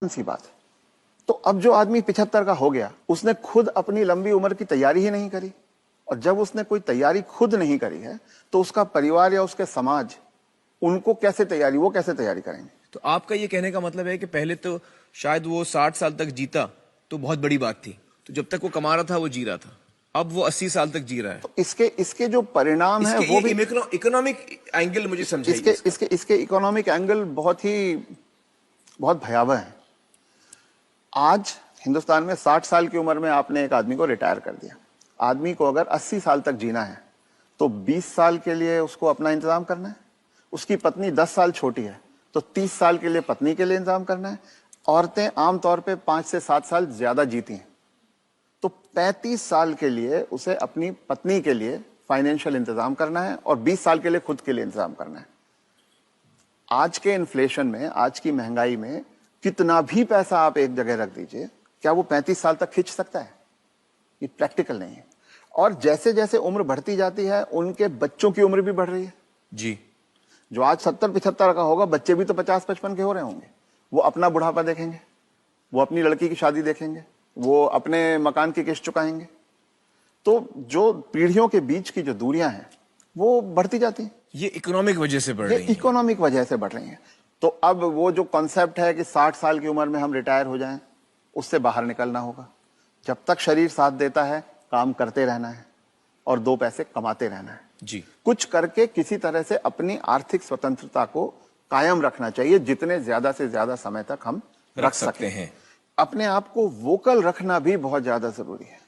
सी बात है। तो अब जो आदमी 75 का हो गया, उसने खुद अपनी लंबी उम्र की तैयारी ही नहीं करी, और जब उसने कोई तैयारी खुद नहीं करी है तो उसका परिवार या उसके समाज उनको कैसे तैयारी, वो कैसे तैयारी करेंगे? तो आपका ये कहने का मतलब है कि पहले तो शायद वो 60 साल तक जीता तो बहुत बड़ी बात थी, तो जब तक वो कमा रहा था वो जी रहा था, अब वो 80 साल तक जी रहा है। तो इसके जो परिणाम है वो भी इकोनॉमिक एंगल मुझे समझाइए। इसके इकोनॉमिक एंगल बहुत भयावह है। आज हिंदुस्तान में 60 साल की उम्र में आपने एक आदमी को रिटायर कर दिया। आदमी को अगर 80 साल तक जीना है तो 20 साल के लिए उसको अपना इंतजाम करना है। उसकी पत्नी 10 साल छोटी है तो 30 साल के लिए पत्नी के लिए इंतजाम करना है। औरतें आमतौर पे 5 से 7 साल ज्यादा जीती हैं, तो 35 साल के लिए उसे अपनी पत्नी के लिए फाइनेंशियल इंतजाम करना है और 20 साल के लिए खुद के लिए इंतजाम करना है। आज के इन्फ्लेशन में, आज की महंगाई में कितना भी पैसा आप एक जगह रख दीजिए, क्या वो 35 साल तक खींच सकता है? ये प्रैक्टिकल नहीं है। और जैसे जैसे उम्र बढ़ती जाती है उनके बच्चों की उम्र भी बढ़ रही है जी। जो आज 70-75 का होगा, बच्चे भी तो 50-55 के हो रहे होंगे। वो अपना बुढ़ापा देखेंगे, वो अपनी लड़की की शादी देखेंगे, वो अपने मकान की किस्त चुकाएंगे। तो जो पीढ़ियों के बीच की जो दूरियां हैं वो बढ़ती जाती हैं। ये इकोनॉमिक वजह से बढ़ रही है। इकोनॉमिक वजह से बढ़ रही हैं। तो अब वो जो कॉन्सेप्ट है कि 60 साल की उम्र में हम रिटायर हो जाएं, उससे बाहर निकलना होगा। जब तक शरीर साथ देता है काम करते रहना है और 2 पैसे कमाते रहना है जी। कुछ करके किसी तरह से अपनी आर्थिक स्वतंत्रता को कायम रखना चाहिए, जितने ज्यादा से ज्यादा समय तक हम रख सकते हैं। अपने आप को वोकल रखना भी बहुत ज्यादा जरूरी है।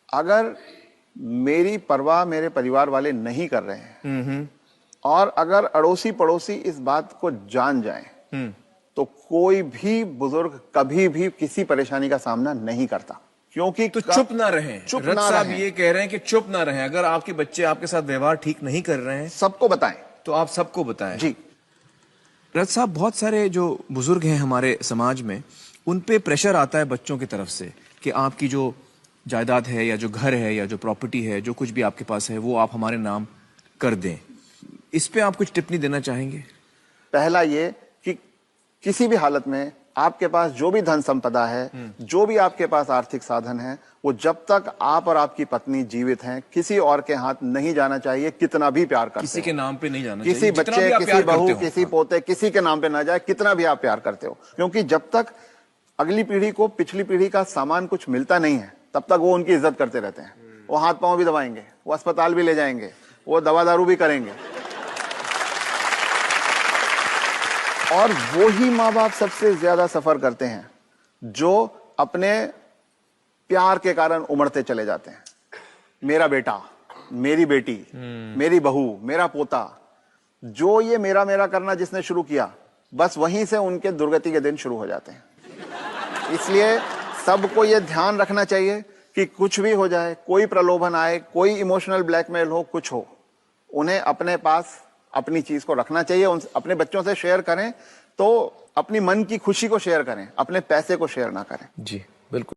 अगर मेरी परवाह मेरे परिवार वाले नहीं कर रहे हैं और अगर अड़ोसी पड़ोसी इस बात को जान जाएं, तो कोई भी बुजुर्ग कभी भी किसी परेशानी का सामना नहीं करता। क्योंकि तो चुप ना रहें। चुप रथ ना साहब रहें। ये कह रहे हैं कि चुप ना रहें। अगर आपके बच्चे आपके साथ व्यवहार ठीक नहीं कर रहे हैं सबको बताएं। तो आप सबको बताएं। जी। रथ साहब, बहुत सारे जो बुजुर्ग हैं हमारे समाज में, उन पे प्रेशर आता है बच्चों की तरफ से कि आपकी जो जायदाद है या जो घर है या जो प्रॉपर्टी है, जो कुछ भी आपके पास है, वो आप हमारे नाम कर दें। इस पे आप कुछ टिप्पणी देना चाहेंगे? पहला ये कि किसी भी हालत में आपके पास जो भी धन संपदा है, जो भी आपके पास आर्थिक साधन है, वो जब तक आप और आपकी पत्नी जीवित हैं किसी और के हाथ नहीं जाना चाहिए। कितना भी प्यार करते किसी के नाम पे नहीं जाना किसी चाहिए। बच्चे, किसी बहू, किसी पोते, किसी के नाम पे ना जाए, कितना भी आप प्यार करते हो। क्योंकि जब तक अगली पीढ़ी को पिछली पीढ़ी का सामान कुछ मिलता नहीं है तब तक वो उनकी इज्जत करते रहते हैं। वो हाथ पांव भी दबाएंगे, वो अस्पताल भी ले जाएंगे, वो दवा दारू भी करेंगे। और वो ही माँ बाप सबसे ज्यादा सफर करते हैं जो अपने प्यार के कारण उमड़ते चले जाते हैं। मेरा बेटा, मेरी बेटी, मेरी बहू, मेरा पोता, जो ये मेरा मेरा करना जिसने शुरू किया, बस वहीं से उनके दुर्गति के दिन शुरू हो जाते हैं। इसलिए सबको ये ध्यान रखना चाहिए कि कुछ भी हो जाए, कोई प्रलोभन आए, कोई इमोशनल ब्लैकमेल हो, कुछ हो, उन्हें अपने पास अपनी चीज को रखना चाहिए। अपने बच्चों से शेयर करें तो अपनी मन की खुशी को शेयर करें, अपने पैसे को शेयर ना करें। जी बिल्कुल।